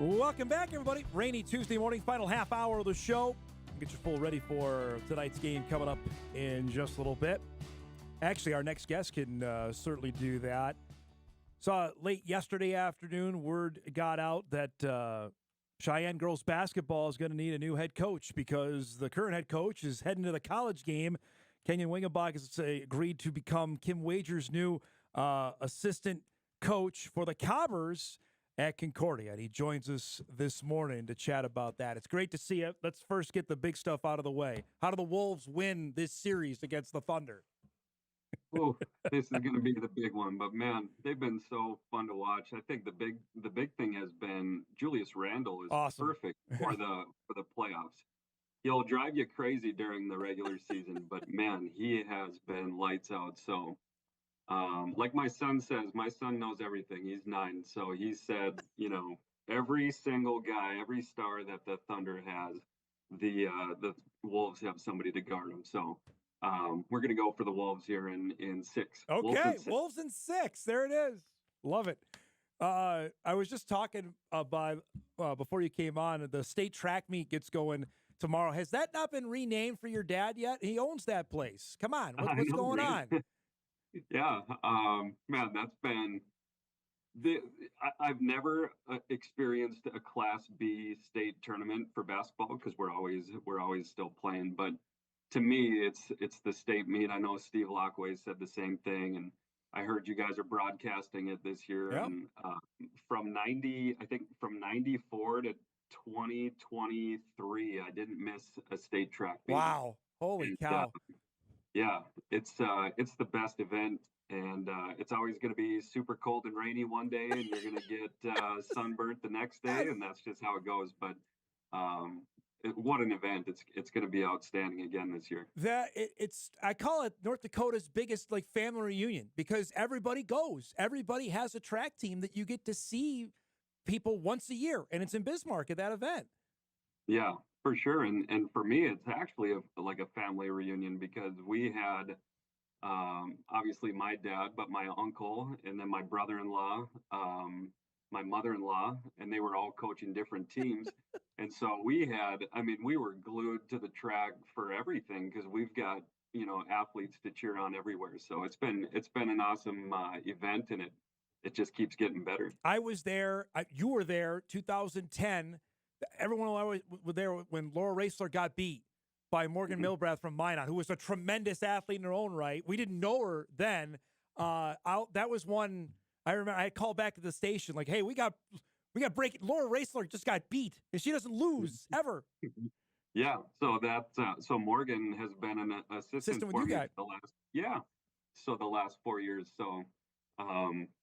Welcome back, everybody. Rainy Tuesday morning, final half hour of the show. Get your full ready for tonight's game coming up in just a little bit. Actually, our next guest can certainly do that. Saw late yesterday afternoon, word got out that Sheyenne girls basketball is going to need a new head coach because the current head coach is heading to the college game. Kenyon Wingenbach has agreed to become Kim Wager's new assistant coach for the Cobbers at Concordia. And he joins us this morning to chat about that. It's great to see you. Let's first get the big stuff out of the way. How do the Wolves win this series against the Thunder? Oh, this is going to be the big one, but man, they've been so fun to watch. I think the big thing has been Julius Randle is Awesome. perfect for the playoffs. He'll drive you crazy during the regular season, but man, he has been lights out. So, like my son says, my son knows everything. He's 9, so he said, every single guy, every star that the Thunder has, the Wolves have somebody to guard them. So. We're going to go for the Wolves here in 6. Okay, Wolves in 6. There it is. Love it. I was just talking about before you came on, the state track meet gets going tomorrow. Has that not been renamed for your dad yet? He owns that place. Come on. What's going on? Yeah. Man, that's been I've never experienced a Class B state tournament for basketball because we're always still playing, but to me, it's the state meet. I know Steve Lockway said the same thing, and I heard you guys are broadcasting it this year. Yep. And from 94 to 2023, I didn't miss a state track meet. Wow! Holy cow! Yeah, it's the best event, and it's always going to be super cold and rainy one day, and you're going to get sunburnt the next day, and that's just how it goes. But what an event. It's going to be outstanding again this year. I call it North Dakota's biggest family reunion because everybody goes. Everybody has a track team that you get to see people once a year, and it's in Bismarck at that event. Yeah, for sure. And for me, it's actually like a family reunion because we had obviously my dad, but my uncle, and then my brother-in-law, my mother-in-law, and they were all coaching different teams. And so we were glued to the track for everything because we've got, athletes to cheer on everywhere. So it's been an awesome event, and it just keeps getting better. I was there. You were there, 2010. Everyone was there when Laura Racler got beat by Morgan Milbrath from Minot, who was a tremendous athlete in her own right. We didn't know her then. That was one. I remember I called back to the station like, "Hey, we got breaking. Laura Racler just got beat, and she doesn't lose ever." Yeah, so Morgan has been an assistant with for you me guys. the last 4 years. So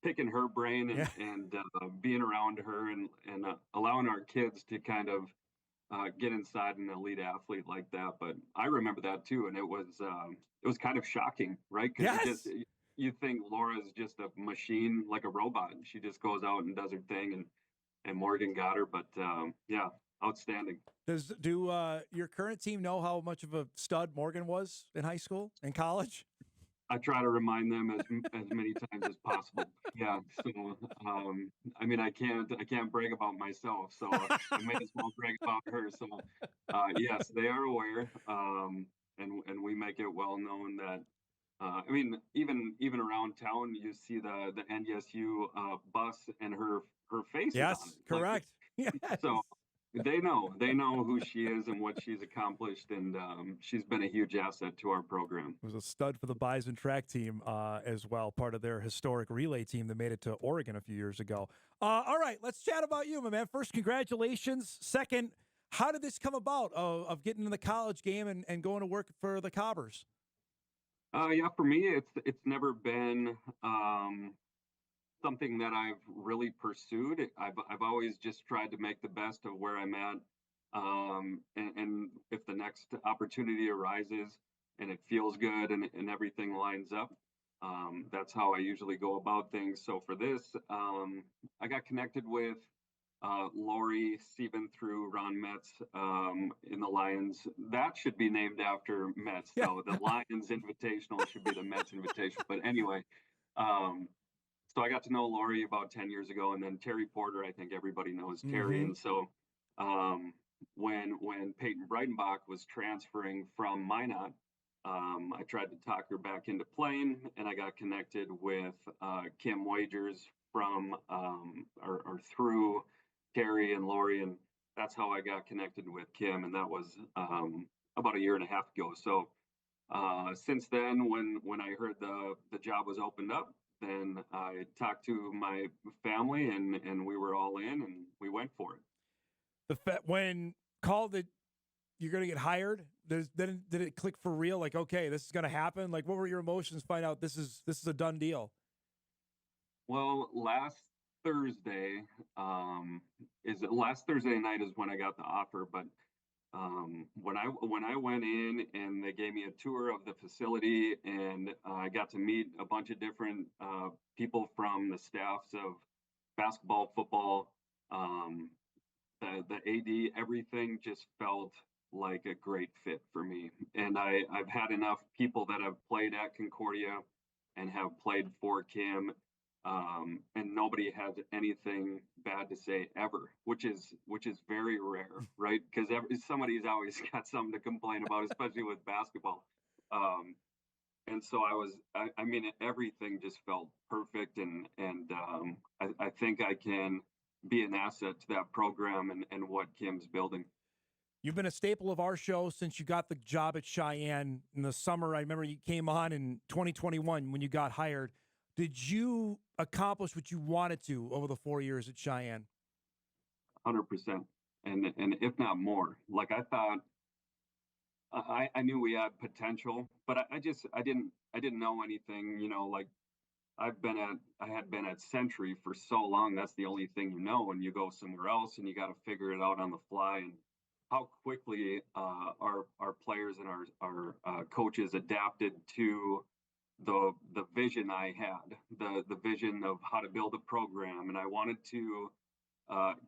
picking her brain and being around her and allowing our kids to kind of get inside an elite athlete like that. But I remember that too, and it was kind of shocking, right? Yes. You think Laura's just a machine, like a robot, and she just goes out and does her thing, and Morgan got her. But outstanding. Do your current team know how much of a stud Morgan was in high school and college? I try to remind them as many times as possible. Yeah. So, I can't brag about myself, so I may as well brag about her. So, yes, they are aware, and we make it well known that. Even around town, you see the NDSU bus and her face. Yes, is on it. correct. Yes. So they know who she is and what she's accomplished, and she's been a huge asset to our program. It was a stud for the Bison track team as well, part of their historic relay team that made it to Oregon a few years ago. All right, let's chat about you, my man. First, congratulations. Second, how did this come about of getting in the college game and going to work for the Cobbers? For me, it's never been something that I've really pursued. I've always just tried to make the best of where I'm at, and if the next opportunity arises and it feels good and everything lines up, that's how I usually go about things. So for this, I got connected with Lori Sieben through Ron Metz in the Lions. That should be named after Metz. So the Lions Invitational should be the Metz Invitational. But anyway, so I got to know Lori about 10 years ago, and then Terry Porter, I think everybody knows Terry. Mm-hmm. And so when Peyton Breitenbach was transferring from Minot, I tried to talk her back into playing, and I got connected with Kim Wagers from or through Terry and Lori, and that's how I got connected with Kim, and that was about a year and a half ago. So since then, when I heard the job was opened up, then I talked to my family, and we were all in, and we went for it. When called that you're going to get hired, then did it click for real? Like, okay, this is going to happen. Like, what were your emotions? Find out this is a done deal. Well, Thursday last Thursday night is when I got the offer, but when I went in and they gave me a tour of the facility, and I got to meet a bunch of different people from the staffs of basketball, football, the AD, everything just felt like a great fit for me. And I've had enough people that have played at Concordia and have played for Kim, and nobody has anything bad to say ever, which is very rare, right? Because somebody's always got something to complain about, especially with basketball. And so I mean, everything just felt perfect, and I think I can be an asset to that program and what Kim's building. You've been a staple of our show since you got the job at Cheyenne in the summer. I remember you came on in 2021 when you got hired. Did you accomplish what you wanted to over the 4 years at Cheyenne? 100%, and if not more. Like, I thought, I knew we had potential, but I didn't know anything. Like, I had been at Century for so long. That's the only thing and you go somewhere else and you got to figure it out on the fly. And how quickly our players and our coaches adapted to the vision I had, the vision of how to build a program. And I wanted to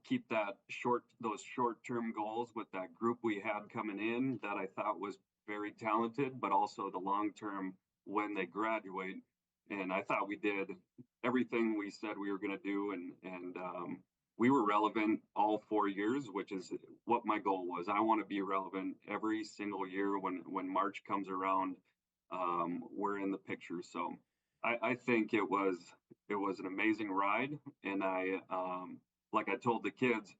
keep those short-term goals with that group we had coming in that I thought was very talented, but also the long-term when they graduate. And I thought we did everything we said we were going to do, and we were relevant all 4 years, which is what my goal was. I want to be relevant every single year. When March comes around, we're in the picture. So I think it was an amazing ride, and like I told the kids,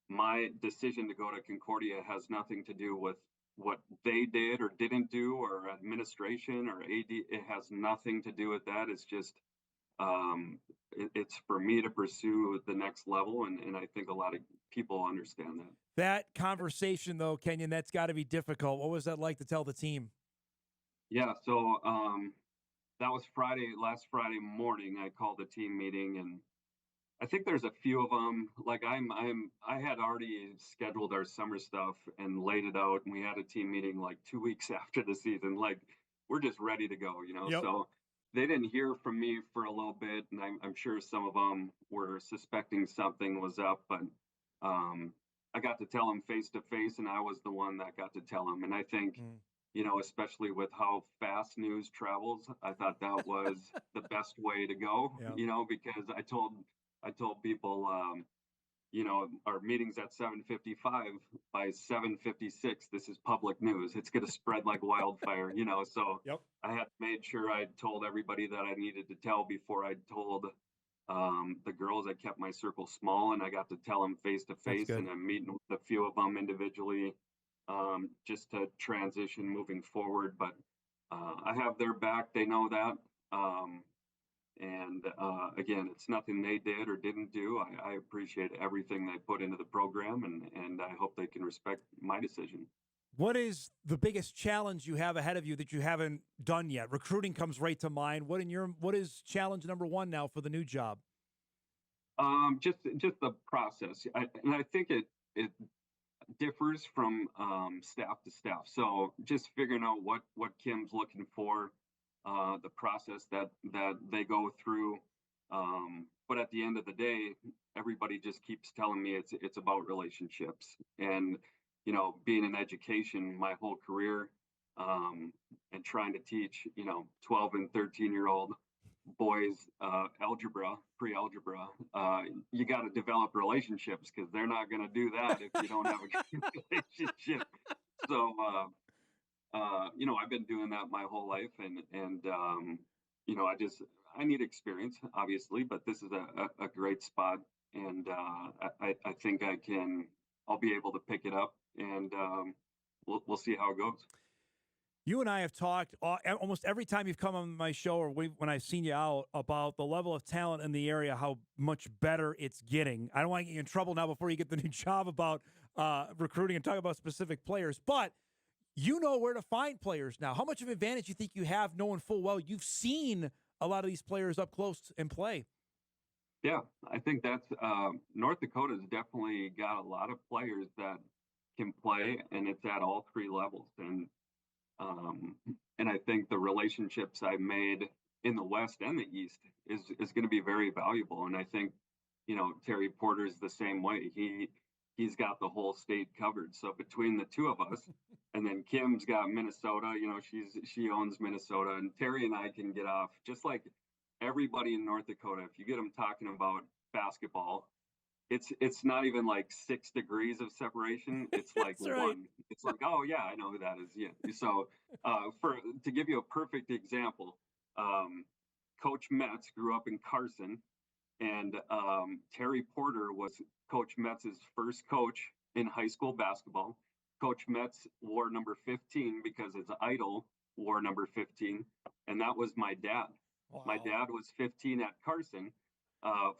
my decision to go to Concordia has nothing to do with what they did or didn't do, or administration or AD. It has nothing to do with that. It's just it's for me to pursue the next level, and I think a lot of people understand that. That conversation, though, Kenyon, that's got to be difficult. What was that like to tell the team? Yeah, so that was last Friday morning. I called a team meeting, and I think there's a few of them. Like, I had already scheduled our summer stuff and laid it out, and we had a team meeting like 2 weeks after the season. Like, we're just ready to go. Yep. So they didn't hear from me for a little bit, and I'm sure some of them were suspecting something was up, but I got to tell them face to face, and I was the one that got to tell them. And I think, especially with how fast news travels, I thought that was the best way to go. Yeah. Because I told people, our meeting's at 7:55. By 7:56, this is public news. It's going to spread like wildfire. So Yep. I had made sure I told everybody that I needed to tell before I told the girls. I kept my circle small, and I got to tell them face to face, and I'm meeting with a few of them individually, just to transition moving forward. But I have their back. They know that. And again, it's nothing they did or didn't do. I appreciate everything they put into the program, and I hope they can respect my decision. What is the biggest challenge you have ahead of you that you haven't done yet? Recruiting comes right to mind. What is challenge number one now for the new job? Just the process, and I think it differs from staff to staff. So just figuring out what Kim's looking for, the process that they go through. But at the end of the day, everybody just keeps telling me it's about relationships. And being in education my whole career, and trying to teach 12 and 13-year-old boys algebra, pre-algebra. You got to develop relationships because they're not going to do that if you don't have a good relationship. So, I've been doing that my whole life, and I need experience, obviously, but this is a great spot, and I think I'll be able to pick it up, and we'll see how it goes. You and I have talked almost every time you've come on my show or when I've seen you out about the level of talent in the area, how much better it's getting. I don't want to get you in trouble now before you get the new job about recruiting and talk about specific players, but you know where to find players now. How much of an advantage do you think you have knowing full well you've seen a lot of these players up close and play? Yeah, I think that's North Dakota's definitely got a lot of players that can play, and it's at all three levels. Um, and I think the relationships I've made in the West and the East is going to be very valuable. And I think, Terry Porter's the same way. He's got the whole state covered. So between the two of us, and then Kim's got Minnesota. She owns Minnesota, and Terry and I can get off just like everybody in North Dakota. If you get them talking about basketball, it's not even like 6 degrees of separation. It's like That's right. one. It's like, oh yeah, I know who that is. Yeah. So to give you a perfect example, Coach Metz grew up in Carson, and Terry Porter was Coach Metz's first coach in high school basketball. Coach Metz wore number 15 because his idol wore number 15, and that was my dad. Wow. My dad was 15 at Carson.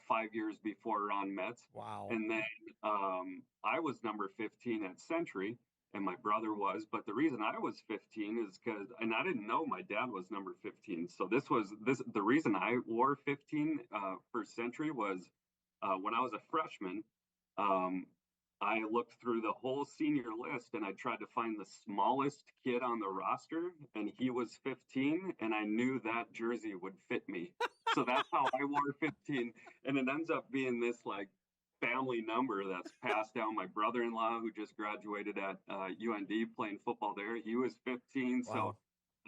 5 years before Ron Metz. Wow. And then I was number 15 at Century, and my brother was. But the reason I was 15 is and I didn't know my dad was number 15. So the reason I wore 15 for Century was when I was a freshman, I looked through the whole senior list and I tried to find the smallest kid on the roster, and he was 15, and I knew that jersey would fit me. So that's how I wore 15. And it ends up being this like family number that's passed down. My brother-in-law, who just graduated at UND playing football there, he was 15. Wow.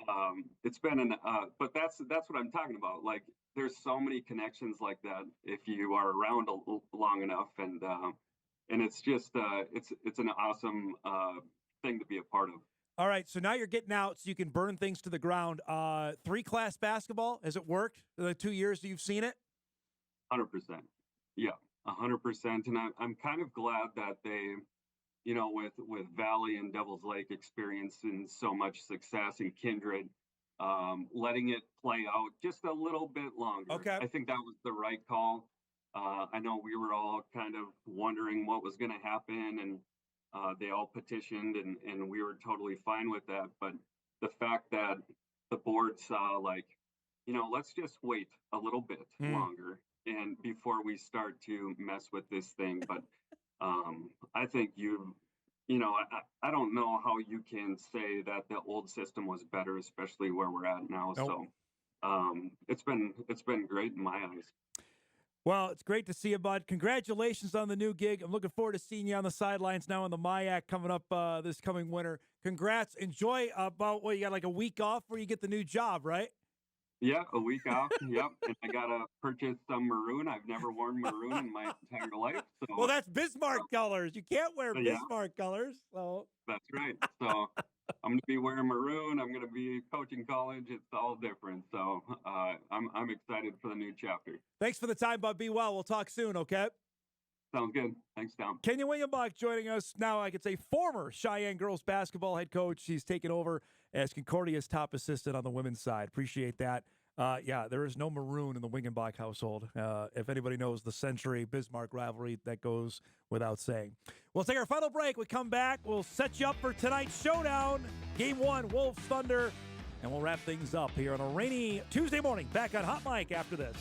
So it's been but that's what I'm talking about. Like, there's so many connections like that if you are around long enough, and it's just it's an awesome thing to be a part of. All right, so now you're getting out so you can burn things to the ground. 3-class basketball, has it worked the 2 years that you've seen it? 100%. Yeah, 100%. And I'm kind of glad that they, with Valley and Devil's Lake experiencing so much success, and Kindred, letting it play out just a little bit longer. Okay. I think that was the right call. I know we were all kind of wondering what was going to happen, and they all petitioned, and we were totally fine with that. But the fact that the board saw, like, let's just wait a little bit longer and before we start to mess with this thing. But I think I don't know how you can say that the old system was better, especially where we're at now. Nope. So it's been great in my eyes. Well, it's great to see you, bud. Congratulations on the new gig. I'm looking forward to seeing you on the sidelines now in the MIAC coming up this coming winter. Congrats. Enjoy you got like a week off where you get the new job, right? Yeah, a week off. Yep. And I got to purchase some maroon. I've never worn maroon in my entire life. So, well, that's Bismarck colors. You can't wear Bismarck colors. So that's right. So I'm going to be wearing maroon. I'm going to be coaching college. It's all different. So I'm excited for the new chapter. Thanks for the time, bud. Be well. We'll talk soon, okay? Sounds good. Thanks, Dom. Kenyon Wingenbach joining us now. I could say former Cheyenne girls basketball head coach. He's taken over as Concordia's top assistant on the women's side. Appreciate that. Yeah, there is no maroon in the Wingenbach household. If anybody knows the Century Bismarck rivalry, that goes without saying. We'll take our final break. We come back. We'll set you up for tonight's showdown. Game 1, Wolves Thunder. And we'll wrap things up here on a rainy Tuesday morning. Back on Hot Mic after this.